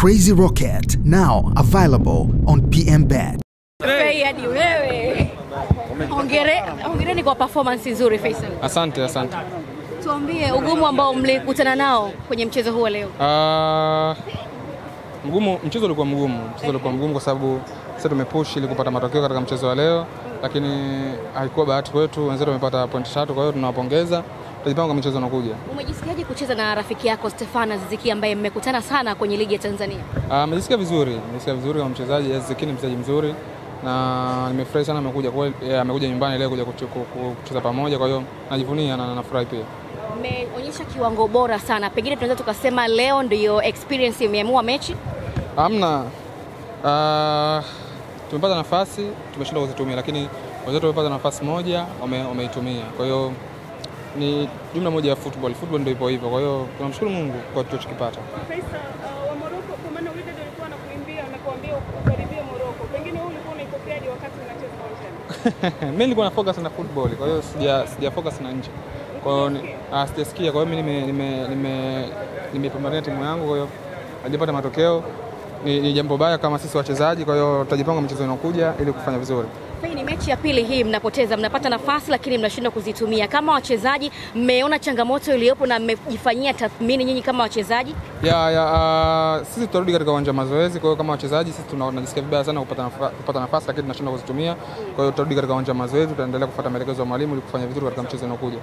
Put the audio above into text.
Crazy Rocket, now available on PMBet. Hadi wewe. Hongereni kwa performance nzuri Faisal. Asante. Tuambie ugumu ambao mlikutana nao kwenye mchezo huu leo. Mchezo ulikuwa mgumu kwa sababu sasa tumepush ili kupata matokeo katika mchezo wa leo, lakini haikuwa bahati kwetu. Wenzetu wamepata point 3, kwa hiyo tunawapongeza. Tutajipanga kwa mchezo unaokuja. Umejisikiaje kucheza na rafiki yako Stefan Aziz Ki ambaye mmekutana sana kwenye ligi ya Tanzania? Nimejisikia vizuri kama mchezaji. Aziz Ki ni mchezaji mzuri na nimefurahi sana amekuja nyumbani leo kuja kucheza pamoja, kwa hiyo najivunia na nafurahi pia. Mmeonyesha kiwango bora sana. Pengine tunaweza tukasema leo ndio experience imeamua mechi? Hamna. Tumepata nafasi, tumeshindwa kuzitumia, lakini wenzetu wamepata nafasi moja, wameitumia. Kwa hiyo ni jumla moja ya football. Football ndio ipo hivyo. Kwa hiyo tunamshukuru Mungu kwa tulichokipata. Faisal, wa Morocco kwa maana Wydad alikuwa anakuimbia na kuambia ukaribie Morocco. Pengine wewe ulikuwa unaipokeaje wakati unacheza uwanjani? Mimi nilikuwa na focus na football. Kwa hiyo sija focus na nje. Kwa hiyo sijasikia. Kwa hiyo mimi nimepambania timu yangu, kwa hiyo hajapata matokeo. Ni jambo baya kama sisi wachezaji, kwa hiyo tutajipanga mchezo unaokuja ili kufanya vizuri. Hii ni mechi ya pili hii mnapoteza, mnapata nafasi lakini mnashindwa kuzitumia. Kama wachezaji mmeona changamoto iliyopo na mmejifanyia tathmini nyinyi kama wachezaji? Sisi tutarudi katika uwanja wa mazoezi, kwa hiyo kama wachezaji sisi tunajisikia vibaya sana kupata nafasi lakini tunashindwa kuzitumia. Kwa hiyo tutarudi katika uwanja wa mazoezi, tutaendelea kufuata maelekezo ya mwalimu ili kufanya vizuri katika mchezo unaokuja.